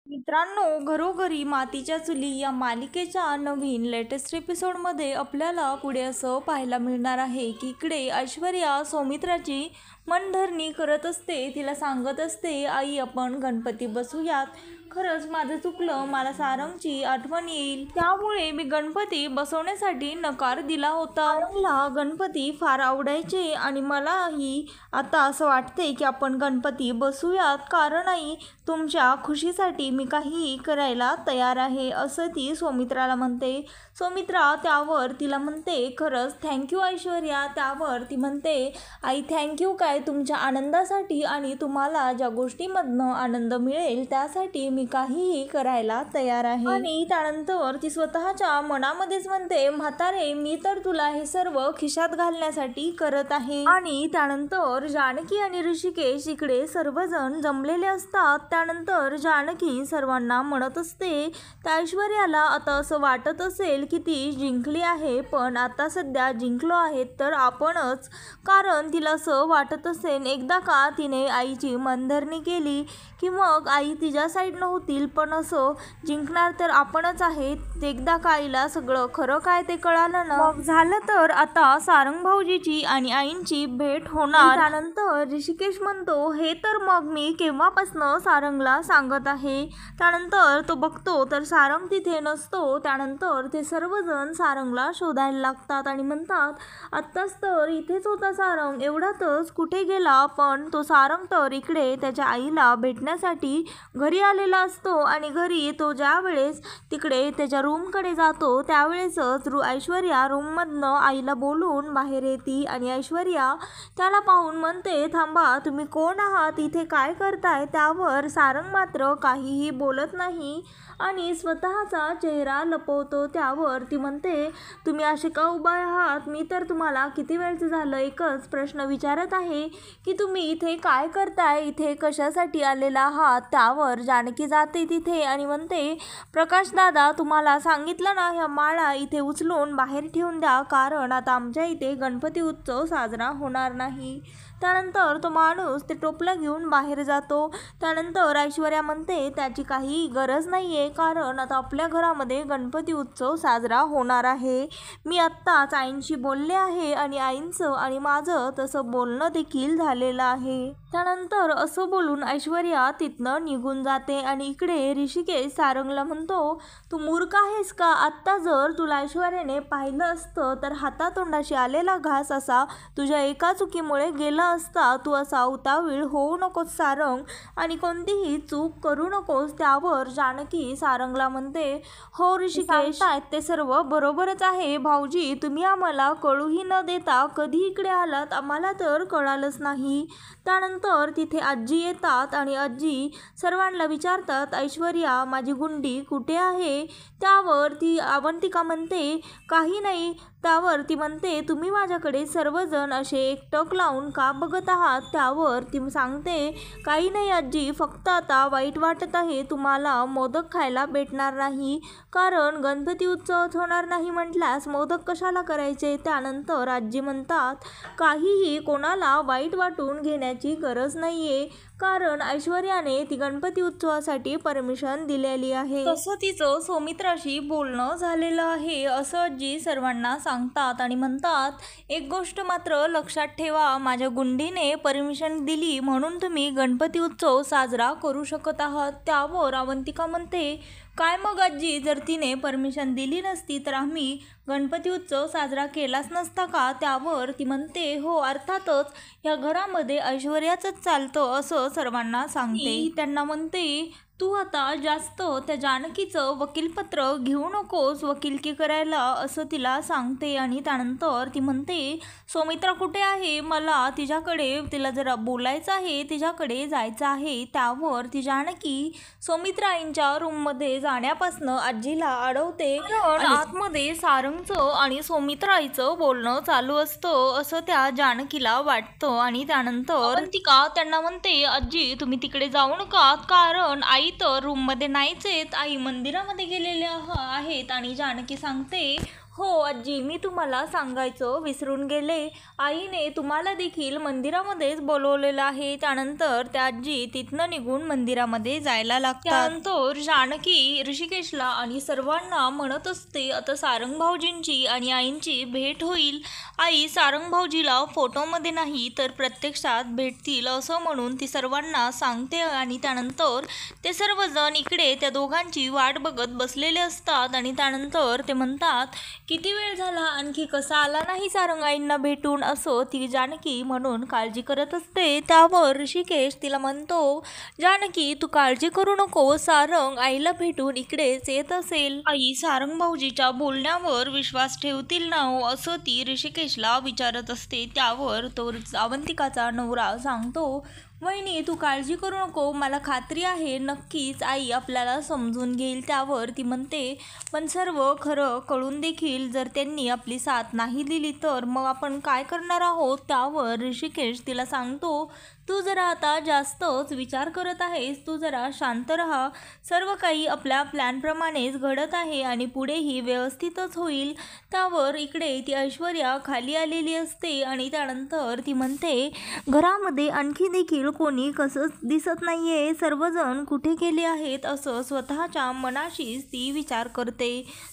मित्रांनो, घरोघरी मातीच्या चुली या मालिकेच्या नवीन लेटेस्ट एपिसोडमध्ये आपल्याला पुढे असं पाहायला मिळणार आहे की इकडे ऐश्वर्या सौमित्राची मनधरणी करत असते. तिला सांगत असते, आई आपण गणपती बसूयात. खरंच माझं चुकलं, मला सारंगची आठवण येईल, त्यामुळे मी गणपती बसवण्यासाठी नकार दिला होता. सारंगला गणपती फार आवडायचे आणि मलाही आता असं वाटते की आपण गणपती बसूयात, कारण आई तुमच्या खुशीसाठी मी काहीही करायला तयार आहे, असं ती सौमित्राला म्हणते. सौमित्रा त्यावर तिला म्हणते, खरंच थँक्यू ऐश्वर्या. त्यावर ती म्हणते, आई थँक्यू काय, तुमच्या आनंदासाठी आणि तुम्हाला ज्या गोष्टीमधनं आनंद मिळेल त्यासाठी मी काहीही करायला तयार आहे. आणि त्यानंतर ती स्वतःच्या मनामध्येच म्हणते, म्हातारे मी तर तुला हे सर्व खिशात घालण्यासाठी करत आहे. आणि त्यानंतर जानकी आणि ऋषिकेश इकडे सर्वजण जमलेले असतात. त्यानंतर जानकी सर्वांना म्हणत असते, त्या ऐश्वर्याला आता असं वाटत असेल की ती जिंकली आहे, पण आता सध्या जिंकलो आहे तर आपणच, कारण तिला असं वाटत असेल एकदा का तिने आईची मनधरणी केली की मग आई तिच्या साईडनं होतील, पण असं जिंकणार तर आपणच आहे. एकदा का आईला सगळं खरं काय ते कळालं ना, मग झालं तर आता सारंग भाऊजीची आणि आईंची भेट होणार. त्यानंतर ऋषिकेश म्हणतो, हे तर मग मी केव्हापासनं सारंगला सांगत आहे. त्यानंतर तो बघतो तर सारंग तिथे नसतो. त्यानंतर ते सर्वजण सारंगला शोधायला लागतात आणि म्हणतात, आत्ताच तर इथेच होता सारंग, एवढ्यातच कुठे गेला. पण तो सारंग तर इकडे त्याच्या आईला भेटण्यासाठी घरी आलेला असतो आणि घरी तो ज्या वेळेस तिकडे त्याच्या रूमकडे जातो त्यावेळेसच ऐश्वर्या रूममधनं आईला बोलून बाहेर येते आणि ऐश्वर्या त्याला पाहून म्हणते, थांबा, तुम्ही कोण आहात, इथे काय करताय. त्यावर सारंग मात्र काहीही बोलत नाही आणि स्वतःचा चेहरा लपवतो. त्यावर ती म्हणते, तुम्ही असे का उभा आहात, मी तर तुम्हाला किती वेळचं झालं एकच प्रश्न विचारत आहे की तुम्ही इथे काय करताय, इथे कशासाठी आलेला आहात. त्यावर जानकी जाते तिथे आणि म्हणते, प्रकाश दादा तुम्हाला सांगितलं ना, ह्या माळा इथे उचलून बाहेर ठेवून द्या, कारण आता आमच्या इथे गणपती उत्सव साजरा होणार नाही. त्यानंतर तो माणूस ते टोपलं घेऊन बाहेर जातो. त्यानंतर ऐश्वर्या म्हणते, त्याची काही गरज नाही आहे, कारण आता आपल्या घरामध्ये गणपती उत्सव साजरा होणार आहे. मी आत्ताच आईंशी बोलले आहे आणि आईंचं आणि माझं तसं बोलणं देखील झालेलं आहे. त्यानंतर असं बोलून ऐश्वर्या तिथनं निघून जाते आणि इकडे ऋषिकेश सारंगला म्हणतो, तू मूर्ख आहेस का, आत्ता जर तुला ऐश्वर्याने पाहिलं असतं तर हातातोंडाशी आलेला घास असा तुझ्या एका चुकीमुळे गेला असता. तू असा उतावीळ होऊ नकोस सारंग आणि कोणतीही चूक करू नकोस. त्यावर जानकी सारंगला म्हणते, हो ऋषिकेश ते सर्व बरोबरच आहे भाऊजी, तुम्ही आम्हाला कळूही न देता कधी इकडे आलात, आम्हाला तर कळालंच नाही. त्यानंतर तिथे आजी येतात आणि आजी सर्वांना विचारतात, ऐश्वर्या माझी गुंडी कुठे आहे. त्यावर ती अवंतिका म्हणते, काही नाही. त्यावर ती म्हणते, तुम्ही माझ्याकडे सर्वजण असे एकटक लावून का बघत आहात. त्यावर ती सांगते, काही नाही आजी, फक्त आता वाईट वाटत आहे, तुम्हाला मोदक खायला भेटणार नाही, कारण गणपती उत्सव होणार नाही म्हटल्यास मोदक कशाला करायचे. त्यानंतर आजी म्हणतात, काहीही कोणाला वाईट वाटून घेण्याची गरज नाहीये, कारण ऐश्वर्याने ती गणपती उत्सवासाठी परमिशन दिलेली आहे, तसं तिचं सौमित्राशी बोलणं झालेलं आहे, असं आजी सर्वांना सांगतात आणि म्हणतात, एक गोष्ट मात्र लक्षात ठेवा, माझ्या गुंडीने परमिशन दिली म्हणून तुम्ही गणपती उत्सव साजरा करू शकत आहात. त्यावर अवंतिका म्हणते, काय मग आजी, जर तिने परमिशन दिली नसती तर आम्ही गणपती उत्सव साजरा केलाच नसता का. त्यावर ती म्हणते, हो अर्थातच या घरामध्ये ऐश्वर्याचंच चालतं, असं सर्वांना सांगते. त्यांना म्हणते, तू आता जास्त त्या जानकीचं वकीलपत्र घेऊ नकोस वकिलकी करायला, असं तिला सांगते. आणि त्यानंतर ती म्हणते, सौमित्रा कुठे आहे, मला तिच्याकडे, तिला जरा बोलायचं आहे, तिच्याकडे जायचं आहे. त्यावर ती जानकी सौमित्रा आईंच्या रूममध्ये जाण्यापासनं आजीला अडवते, कारण आतमध्ये सारंगचं आणि सौमित्रा आईचं बोलणं चालू असतं, असं त्या जानकीला वाटतं. आणि त्यानंतर अवंतिका त्यांना म्हणते, आजी तुम्ही तिकडे जाऊ नका, कारण आई तर रूममध्ये नाहीच आहेत, आई मंदिरामध्ये गेलेल्या आहेत. आणि जानकी सांगते, हो आजी, मी तुम्हाला सांगायचं विसरून गेले. आईने तुम्हाला देखील मंदिरामध्येच बोलवलेलं आहे. त्यानंतर त्या आजी तिथनं निघून मंदिरामध्ये जायला लागतात. त्यानंतर जानकी ऋषिकेशला आणि सर्वांना म्हणत असते, आता सारंग भाऊजींची आणि आईंची भेट होईल. आई सारंग भाऊजीला फोटोमध्ये नाही तर प्रत्यक्षात भेटतील असं म्हणून ती सर्वांना सांगते. आणि त्यानंतर ते सर्वजण इकडे त्या दोघांची वाट बघत बसलेले असतात. आणि त्यानंतर ते म्हणतात, किती वेळ झाला, आणखी कसा आला नाही सारंग आईंना भेटून, असं ती जानकी म्हणून काळजी करत असते. त्यावर ऋषिकेश तिला म्हणतो, जानकी तू काळजी करू नको, सारंग आईला भेटून इकडेच येत असेल. आई सारंग भाऊजीच्या बोलण्यावर विश्वास ठेवतील ना हो, असं ती ऋषिकेशला विचारत असते. त्यावर तो अवंतिकाचा नवरा सांगतो, वहिनी तू काळजी करू नको, मला खात्री आहे नक्कीच आई आपल्याला समजून घेईल. त्यावर ती म्हणते, पण सर्व खरं कळून देखील जर त्यांनी आपली साथ नाही दिली तर मग आपण काय करणार आहोत. त्यावर ऋषिकेश तिला सांगतो, तू जरा आता जास्तच विचार करत आहेस, तू जरा शांत राहा, सर्व काही आपल्या प्लॅनप्रमाणेच घडत आहे आणि पुढेही व्यवस्थितच होईल. त्यावर इकडे ती ऐश्वर्या खाली आलेली असते आणि त्यानंतर ती म्हणते, घरामध्ये आणखी देखील कोणी कसं दिसत नाहीये, सर्वजण कुठे गेले आहेत, असं स्वतःच्या मनाशीच ती विचार करते.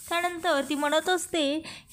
त्यानंतर ती म्हणत असते,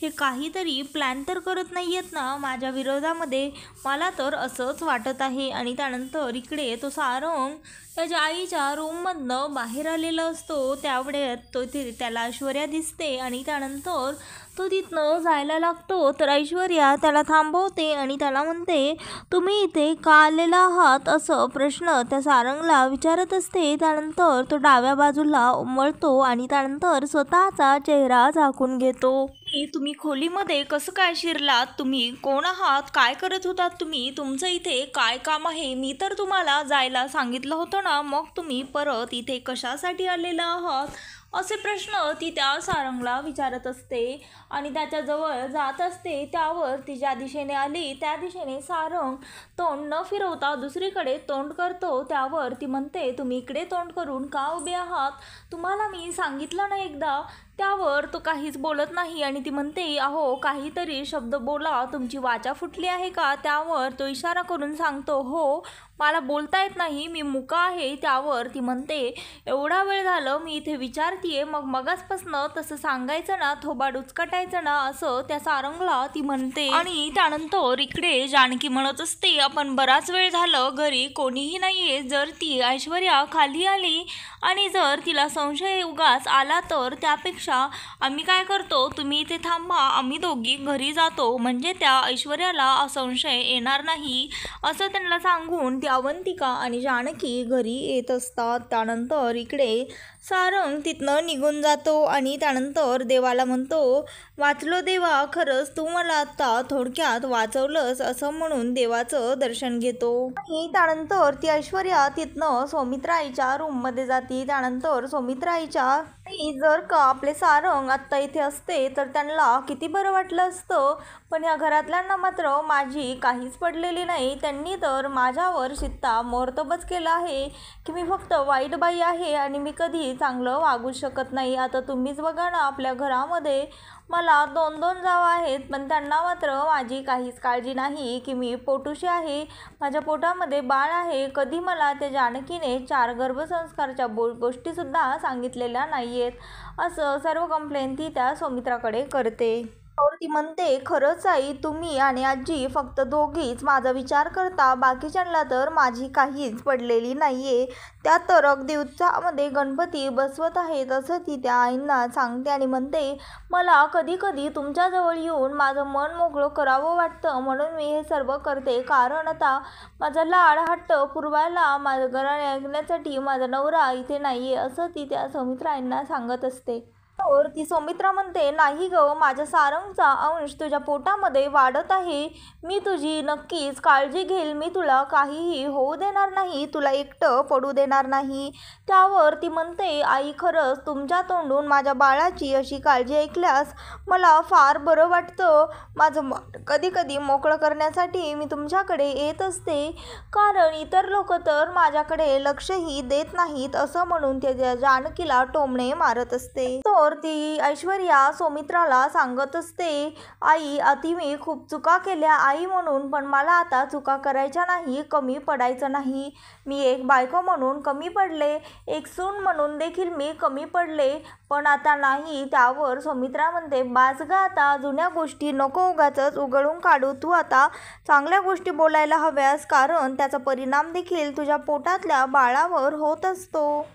हे काहीतरी प्लॅन तर करत नाही आहेत ना माझ्या विरोधामध्ये, मला तर असंच वाटत आहे. आणि त्यानंतर इकडे तो सारंग त्याच्या आईच्या रूममधनं बाहेर आलेला असतो. त्यावेळेत त्याला ऐश्वर्या दिसते आणि त्यानंतर तो तिथनं जायला लागतो. तर ऐश्वर्या त्याला थांबवते आणि त्याला म्हणते, तुम्ही इथे का आलेला आहात, असं प्रश्न त्या सारंगला विचारत असते. त्यानंतर तो डाव्या बाजूला वळतो आणि त्यानंतर स्वतःचा चेहरा झाकून घेतो. तुम्ही खोलीमध्ये कसं काय शिरलात, तुम्ही कोण आहात, काय करत होतात तुम्ही, तुमचं इथे काय काम आहे, मी तर तुम्हाला जायला सांगितलं होतं ना, मग तुम्ही परत इथे कशासाठी आलेला आहात, असे प्रश्न ती त्या सारंगला विचारत असते. आणि त्याच्याजवळ जात असते. त्यावर ती ज्या दिशेने आली त्या दिशेने सारंग तोंड न फिरवता दुसरीकडे तोंड करतो. त्यावर ती म्हणते, तुम्ही इकडे तोंड करून का उभे आहात, तुम्हाला मी सांगितलं ना एकदा. त्यावर तो काहीच बोलत नाही आणि ती म्हणते, अहो काहीतरी शब्द बोला, तुमची वाचा फुटली आहे का. त्यावर तो इशारा करून सांगतो, हो मला बोलता येत नाही, मी मुका आहे. त्यावर ती म्हणते, एवढा वेळ झालं मी इथे विचारतीये, मग मगाचपासनं तसं सांगायचं ना, थोबाड उचकटायचं ना, असं त्या सारंगला ती म्हणते. आणि त्यानंतर इकडे जानकी म्हणत असते, आपण बराच वेळ झालं घरी कोणीही नाहीये, जर ती ऐश्वर्या खाली आली आणि जर तिला संशय उगाच आला तर त्यापेक्षा आम्ही काय करतो, तुम्ही इथे थांबा, आम्ही दोघी घरी जातो, म्हणजे त्या ऐश्वर्याला संशय येणार नाही, असं त्यांना सांगून अवंतिका आणि जानकी घरी येत असतात. त्यानंतर इकडे सारंग तिथनं निघून जातो आणि त्यानंतर देवाला म्हणतो, वाचलो देवा, खरंच तू मला आता थोडक्यात वाचवलंस, असं म्हणून देवाचं दर्शन घेतो. आणि त्यानंतर ती ऐश्वर्या तिथनं सौमित्राईच्या रूममध्ये जाते. त्यानंतर सौमित्राईच्या जर का आपले सारंग आत्ता इथे असते तर त्यांना किती बरं वाटलं असतं, पण या घरातल्यांना मात्र माझी काहीच पडलेली नाही. त्यांनी तर माझ्यावर शित्ता मोहर्तबच केला आहे की मी फक्त वाईट बाई आहे आणि मी कधी चांगलं वागू शकत नाही. आता तुम्हीच बघा ना, आपल्या घरामध्ये मला 2-2 जावा आहेत, पण त्यांना मात्र माझी काहीच काळजी नाही की मी पोटुशी आहे, माझ्या पोटामध्ये बाळ आहे. कधी मला त्या जानकीने 4 गर्भसंस्कारच्या गोष्टीसुद्धा सांगितलेल्या नाही आहेत, असं सर्व कंप्लेंट ती त्या सौमित्राकडे करते. और ती म्हणते, खरंच आई, तुम्ही आणि आजी फक्त दोघीच माझा विचार करता, बाकीच्यांना तर माझी काहीच पडलेली नाहीये. त्या तर अगदी उत्साहामध्ये गणपती बसवत आहेत, असं ती त्या आईंना सांगते आणि म्हणते, मला कधी कधी तुमच्याजवळ येऊन माझं मन मोकळं करावं वाटतं, म्हणून मी हे सर्व करते. कारण आता माझा लाड हट्ट पुरवायला माझं घराणे ऐकण्यासाठी माझा नवरा इथे नाहीये, असं ती त्या सौमित्राईंना सांगत असते. तर ती सौमित्रा म्हणते, नाही ग, माझ्या सारंगचा अंश तुझ्या पोटामध्ये वाढत आहे, मी तुझी नक्कीच काळजी घेईल, मी तुला काहीही होऊ देणार नाही, तुला एकटं पडू देणार नाही. त्यावर ती म्हणते, आई, खरंच तुमच्या तोंडून माझ्या बाळाची अशी काळजी ऐकल्यास मला फार बरं वाटतं. माझं मन कधी कधी मोकळं करण्यासाठी मी तुमच्याकडे येत असते, कारण इतर लोक तर माझ्याकडे लक्षही देत नाहीत, असं म्हणून ते जानकीला टोमणे मारत असते. तर त्यानंतर ती ऐश्वर्या सौमित्राला सांगत असते, आई आता मी खूप चुका केल्या आई म्हणून, पण मला आता चुका करायच्या नाही, कमी पडायचं नाही. मी एक बायको म्हणून कमी पडले, एक सून म्हणून देखील मी कमी पडले, पण आता नाही. त्यावर सौमित्रा म्हणते, बास ग आता जुन्या गोष्टी नको उगाचच उघडून काढू. तू आता चांगल्या गोष्टी बोलायला हव्यास, कारण त्याचा परिणाम देखील तुझ्या पोटातल्या बाळावर होत असतो.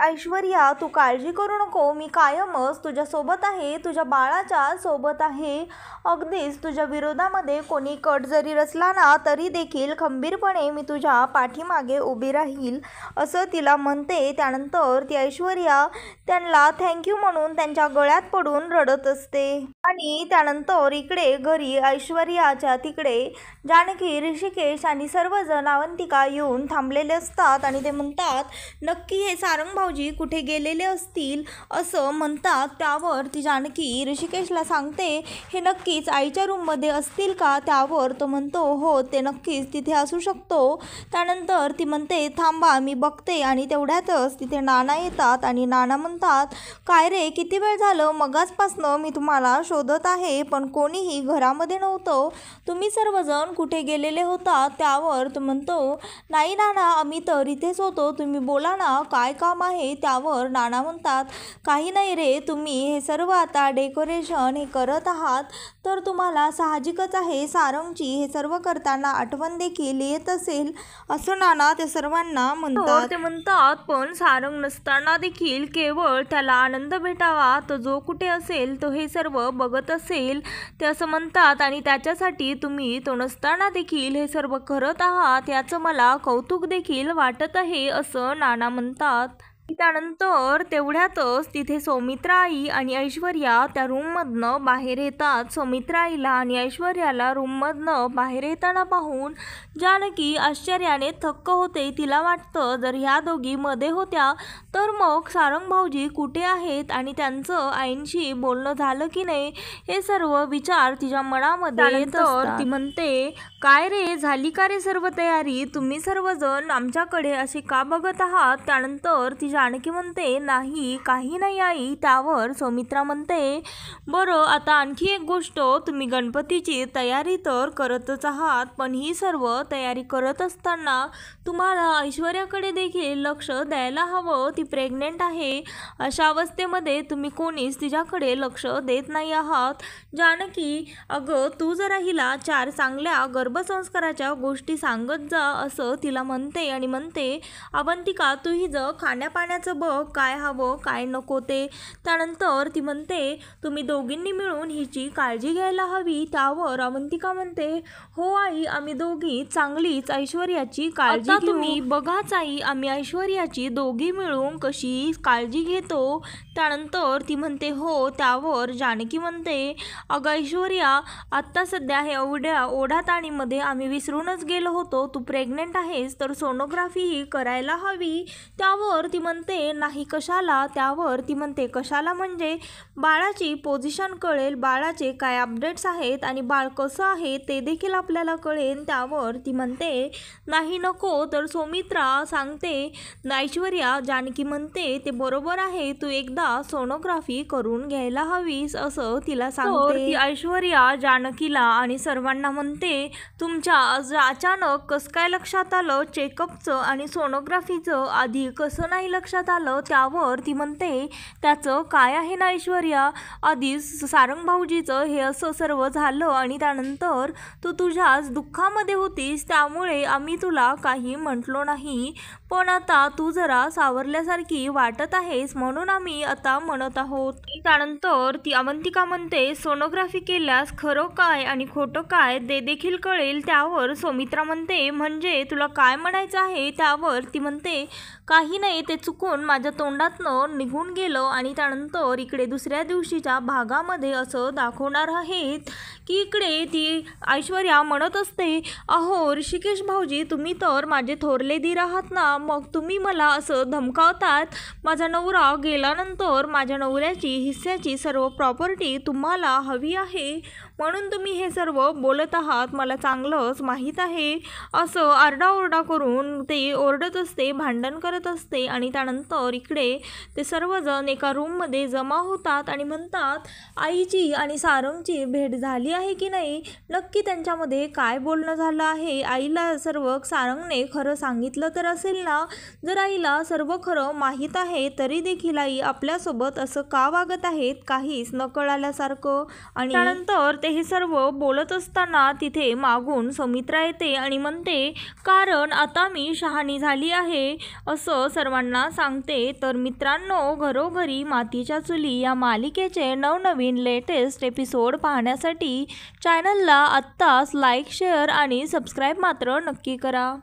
ऐश्वर्या तू काळजी करू नको, मी कायमच तुझ्या सोबत आहे, तुझ्या बाळाच्या सोबत आहे. अगदीच तुझ्या विरोधामध्ये कोणी कट जरी रचला ना तरी देखील खंबीरपणे मी तुझ्या पाठीमागे उभी राहील, असं तिला म्हणते. त्यानंतर ती ऐश्वर्या त्यांना थँक्यू म्हणून त्यांच्या गळ्यात पडून रडत असते. आणि त्यानंतर इकडे घरी ऐश्वर्याच्या तिकडे जानकी, ऋषिकेश आणि सर्वजण अवंतिका येऊन थांबलेले असतात आणि ते म्हणतात, नक्की हे सारंग भाऊजी कुठे गेलेले असतील असं म्हणतात. त्यावर ती जानकी ऋषिकेशला सांगते, हे नक्कीच आईच्या रूममध्ये असतील का? त्यावर तो म्हणतो, हो ते नक्कीच तिथे असू शकतो. त्यानंतर ती म्हणते, थांबा मी बघते. आणि तेवढ्यातच तिथे नाना येतात आणि नाना म्हणतात, काय रे किती वेळ झालं, मगाचपासनं मी तुम्हाला शोधत आहे पण कोणीही घरामध्ये नव्हतं, तुम्ही सर्वजण कुठे गेलेले होता? त्यावर तो म्हणतो, नाही नाना आम्ही तर इथेच होतो, तुम्ही बोला ना काय काम आहे? त्यावर नाना म्हणतात, काही नाही रे, तुम्ही हे सर्व आता डेकोरेशन हे करत आहात तर तुम्हाला साहजिकच आहे सारंगची हे सर्व करताना आठवण देखील येत असेल, असं नाना त्या सर्वांना म्हणतात. ते म्हणतात, पण सारंग नसताना देखील केवळ त्याला आनंद भेटावा, तो जो कुठे असेल तो हे सर्व बघत असेल, ते असं म्हणतात. आणि त्याच्यासाठी तुम्ही तो नसताना देखील हे सर्व करत आहात याचं मला कौतुक देखील वाटत आहे, असं नाना म्हणतात. त्यानंतर तेवढ्यातच तिथे सौमित्रा आई आणि ऐश्वर्या त्या रूममधनं बाहेर येतात. सौमित्रा आईला आणि ऐश्वर्याला रूममधनं बाहेर येताना पाहून जानकी आश्चर्याने थक्क होते. तिला वाटतं जर ह्या दोघी मध्ये होत्या तर मग सारंग भाऊजी कुठे आहेत आणि त्यांचं आईंशी बोलणं झालं की नाही, हे सर्व विचार तिच्या मनामध्ये येतात. ती म्हणते, काय रे झाली का रे सर्व तयारी? तुम्ही सर्वजण आमच्याकडे असे का बघत आहात? त्यानंतर ती जानकी म्हणते, नाही काही नाही आई. त्यावर सौमित्रा म्हणते, बरं आता आणखी एक गोष्ट, तुम्ही गणपतीची तयारी तर करतच आहात, पण ही सर्व तयारी करत असताना तुम्हाला ऐश्वर्याकडे देखील लक्ष द्यायला हवं. ती प्रेग्नेंट आहे, अशा अवस्थेमध्ये तुम्ही कोणीच तिच्याकडे लक्ष देत नाही आहात. जानकी अगं तू जरा हिला 4 चांगल्या गर्भसंस्काराच्या गोष्टी सांगत जा, असं तिला म्हणते. आणि म्हणते, अवंतिका तू हिचं खाण्यापाण्याचं बघ, काय हवं काय नको ते. त्यानंतर ती म्हणते, तुम्ही दोघींनी मिळून हिची काळजी घ्यायला हवी. त्यावर अवंतिका म्हणते, हो आई आम्ही दोघी चांगलीच ऐश्वर्याची काळजी घेऊ. तुम्ही बघाच आई आम्ही ऐश्वर्याची दोघी मिळून कशी काळजी घेतो. त्यानंतर ती म्हणते, हो. त्यावर जानकी म्हणते, अगं ऐश्वर्या आत्ता सध्या हे ओढाताणीमध्ये आम्ही विसरूनच गेलो होतो, तू प्रेग्नेंट आहेस तर सोनोग्राफी ही करायला हवी. त्यावर ती म्हणते, नाही कशाला? त्यावर ती म्हणते, कशाला म्हणजे बाळाची पोझिशन कळेल, बाळाचे काय अपडेट्स आहेत आणि बाळ कसं आहे ते देखील आपल्याला कळेल. त्यावर ती म्हणते, नाही नको. तर सौमित्रा सांगते, ऐश्वर्या जानकी म्हणते, ते बरोबर आहे, तू एकदा सोनोग्राफी करून घ्यायला हवीस, असं तिला सांगते. ती ऐश्वर्या जानकीला आणि सर्वांना म्हणते, तुमच्या अचानक कसं काय लक्षात आलं चेकअपचं आणि सोनोग्राफीचं, आधी कसं नाही लक्षात आलं? त्यावर ती म्हणते, त्याचं काय आहे ना ऐश्वर्या, आधीच सारंग भाऊजीचं हे असं सर्व झालं आणि त्यानंतर तू तुझ्याच दुःखामध्ये होतीस, त्यामुळे आम्ही तुला काही म्हटलो नाही, पण आता तू जरा सावरल्यासारखी वाटत आहेस म्हणून आम्ही आता म्हणत आहोत. त्यानंतर ती अवंतिका म्हणते, सोनोग्राफी केल्यास खरं काय आणि खोटं काय ते देखील कळेल. त्यावर सौमित्रा म्हणते, म्हणजे तुला काय म्हणायचं आहे? त्यावर ती म्हणते, काही नाही, ते चुकून माझ्या तोंडातनं निघून गेलं. आणि त्यानंतर इकडे दुसऱ्या दिवशीच्या भागामध्ये असं दाखवणार आहेत की इकडे ती ऐश्वर्या म्हणत असते, अहो ऋषिकेश भाऊजी तुम्ही तर माझे थोरले दीर आहात ना, मग तुम्ही मला असं धमकावतात, माझा नवरा गेल्यानंतर माझ्या नवऱ्याची हिस्स्याची सर्व प्रॉपर्टी तुम्हाला हवी आहे म्हणून तुम्ही हे सर्व बोलत आहात, मला चांगलंच माहीत आहे, असं आरडाओरडा करून ते ओरडत असते, भांडण करत असते. आणि त्यानंतर इकडे ते सर्वजण एका रूममध्ये जमा होतात आणि म्हणतात आईची आणि सारंगची भेट झाली आहे की नाही, नक्की त्यांच्यामध्ये काय बोलणं झालं आहे, आईला सर्व सारंगने खरं सांगितलं तर असेल ना. जर आईला सर्व खरं माहीत आहे तरी देखील आई आपल्यासोबत असं का वागत आहेत, काहीच न कळाल्यासारखं. आणि त्यानंतर ते हे सर्व बोलत असताना तिथे मागून सौमित्रा येते आणि म्हणते कारण आता मी शहाणी झाली आहे असं सर्वांना सांगते. तर मित्रांनो, घरोघरी मातीच्या चुली या मालिकेचे नवनवीन लेटेस्ट एपिसोड पाहण्यासाठी चॅनलला आत्ताच लाईक, शेअर आणि सबस्क्राईब मात्र नक्की करा.